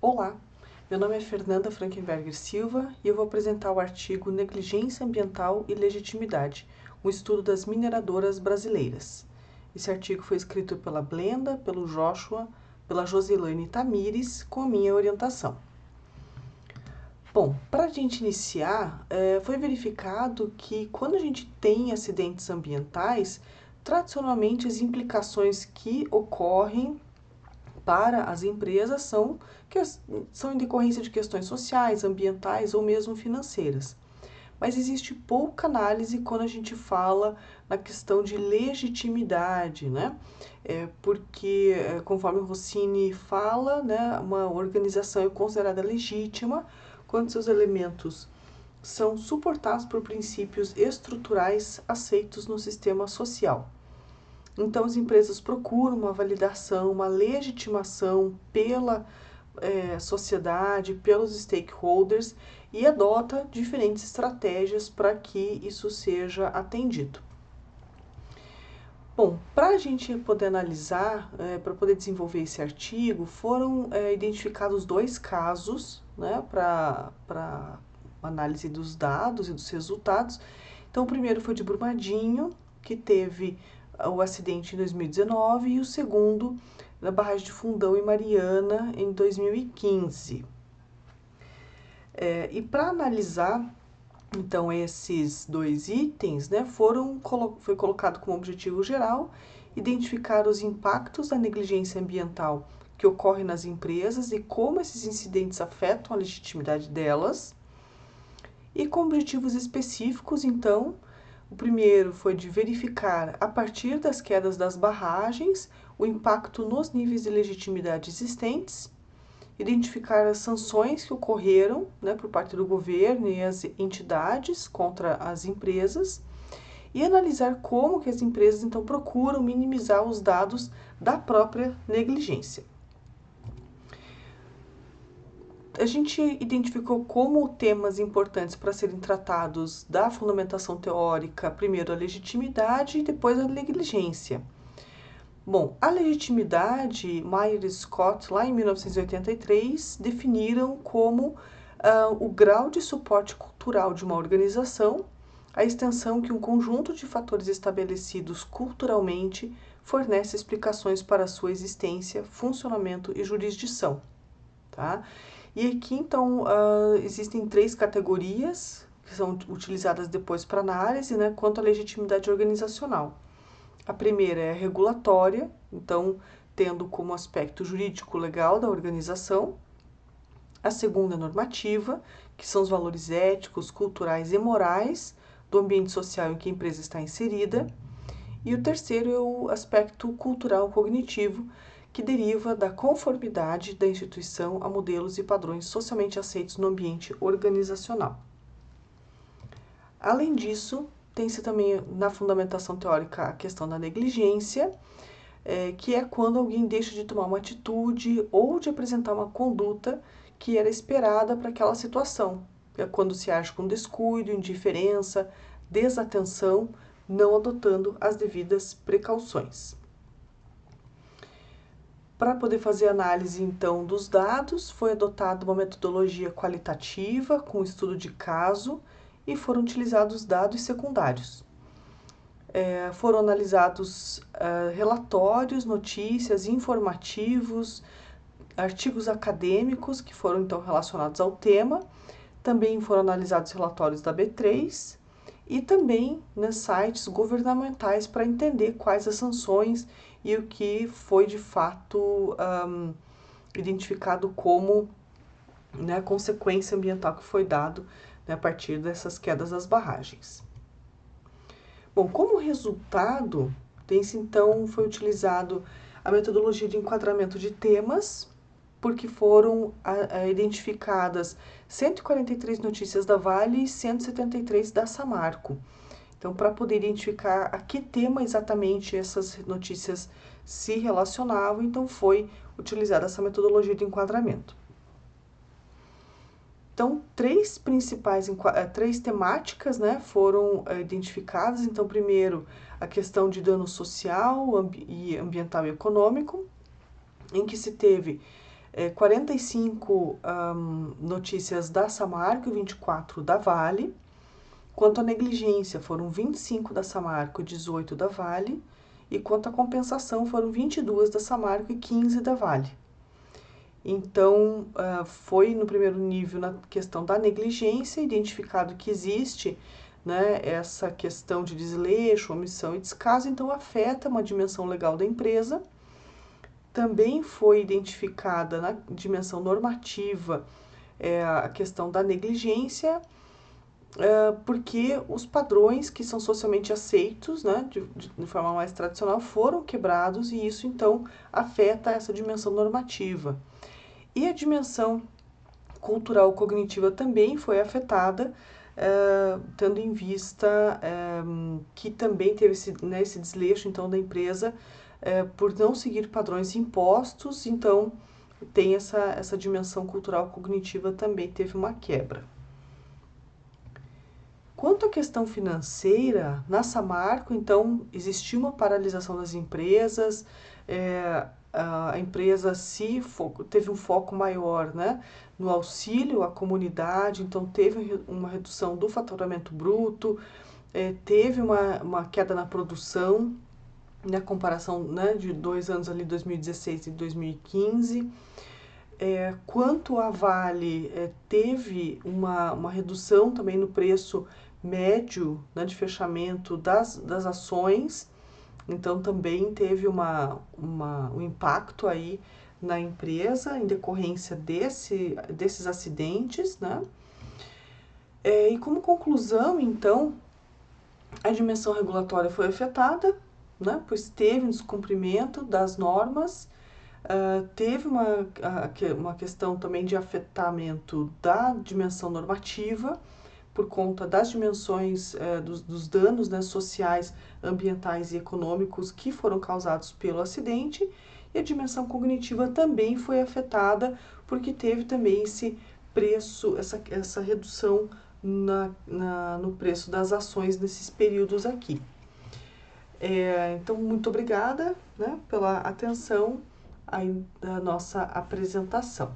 Olá, meu nome é Fernanda Frankenberger Silva e eu vou apresentar o artigo Negligência Ambiental e Legitimidade, um estudo das mineradoras brasileiras. Esse artigo foi escrito pela Blenda, pelo Joshua, pela Josilane Tamires, com a minha orientação. Bom, para a gente iniciar, foi verificado que quando a gente tem acidentes ambientais, tradicionalmente as implicações que ocorrem para as empresas são em decorrência de questões sociais, ambientais ou mesmo financeiras. Mas existe pouca análise quando a gente fala na questão de legitimidade, né? Porque, conforme o Rossini fala, né, uma organização é considerada legítima quando seus elementos são suportados por princípios estruturais aceitos no sistema social. Então, as empresas procuram uma validação, uma legitimação pela sociedade, pelos stakeholders e adota diferentes estratégias para que isso seja atendido. Bom, para a gente poder analisar, para poder desenvolver esse artigo, foram identificados dois casos, né, para análise dos dados e dos resultados. Então, o primeiro foi de Brumadinho, que teve o acidente em 2019, e o segundo na barragem de Fundão, em Mariana, em 2015. E para analisar, então, esses dois itens, né, foi colocado como objetivo geral identificar os impactos da negligência ambiental que ocorre nas empresas e como esses incidentes afetam a legitimidade delas. E com objetivos específicos, então, o primeiro foi de verificar, a partir das quedas das barragens, o impacto nos níveis de legitimidade existentes, identificar as sanções que ocorreram, né, por parte do governo e as entidades contra as empresas e analisar como que as empresas, então, procuram minimizar os dados da própria negligência. A gente identificou como temas importantes para serem tratados da fundamentação teórica, primeiro a legitimidade e depois a negligência. Bom, a legitimidade, Meyer e Scott, lá em 1983, definiram como o grau de suporte cultural de uma organização, a extensão que um conjunto de fatores estabelecidos culturalmente fornece explicações para a sua existência, funcionamento e jurisdição. Tá? E aqui, então, existem três categorias que são utilizadas depois para análise, né, quanto à legitimidade organizacional. A primeira é a regulatória, então, tendo como aspecto jurídico-legal da organização. A segunda é normativa, que são os valores éticos, culturais e morais do ambiente social em que a empresa está inserida. E o terceiro é o aspecto cultural-cognitivo, que deriva da conformidade da instituição a modelos e padrões socialmente aceitos no ambiente organizacional. Além disso, tem-se também na fundamentação teórica a questão da negligência, que é quando alguém deixa de tomar uma atitude ou de apresentar uma conduta que era esperada para aquela situação. É quando se age com descuido, indiferença, desatenção, não adotando as devidas precauções. Para poder fazer análise, então, dos dados, foi adotada uma metodologia qualitativa, com estudo de caso, e foram utilizados dados secundários. Foram analisados relatórios, notícias, informativos, artigos acadêmicos que foram, então, relacionados ao tema. Também foram analisados relatórios da B3 e também sites governamentais para entender quais as sanções e o que foi de fato identificado como, né, consequência ambiental que foi dado, né, a partir dessas quedas das barragens. Bom, como resultado, foi utilizado a metodologia de enquadramento de temas, porque foram identificadas 143 notícias da Vale e 173 da Samarco. Então, para poder identificar a que tema exatamente essas notícias se relacionavam, então foi utilizada essa metodologia de enquadramento. Então, três temáticas, né, foram identificadas. Então, primeiro, a questão de dano social, ambiental e econômico, em que se teve 45 notícias da Samarco e 24 da Vale. Quanto à negligência, foram 25 da Samarco e 18 da Vale. E quanto à compensação, foram 22 da Samarco e 15 da Vale. Então, foi no primeiro nível na questão da negligência, identificado que existe, né, essa questão de desleixo, omissão e descaso, então afeta uma dimensão legal da empresa. Também foi identificada na dimensão normativa a questão da negligência, porque os padrões que são socialmente aceitos, né, de forma mais tradicional, foram quebrados e isso então afeta essa dimensão normativa. E a dimensão cultural cognitiva também foi afetada, tendo em vista que também teve esse desleixo então da empresa por não seguir padrões impostos, então tem essa dimensão cultural cognitiva também teve uma quebra. Quanto à questão financeira, na Samarco, então, existiu uma paralisação das empresas, a empresa teve um foco maior, né, no auxílio à comunidade, então teve uma redução do faturamento bruto, teve uma queda na produção, na comparação, né, de 2 anos ali, 2016 e 2015. Quanto à Vale, teve uma redução também no preço médio, né, de fechamento das ações, então também teve um impacto aí na empresa em decorrência desses acidentes, né? E como conclusão, então, a dimensão regulatória foi afetada, né, pois teve um descumprimento das normas, teve uma questão também de afetamento da dimensão normativa, por conta das dimensões dos danos, né, sociais, ambientais e econômicos que foram causados pelo acidente, e a dimensão cognitiva também foi afetada, porque teve também esse preço, essa redução no preço das ações nesses períodos aqui. Então, muito obrigada, né, pela atenção aí da nossa apresentação.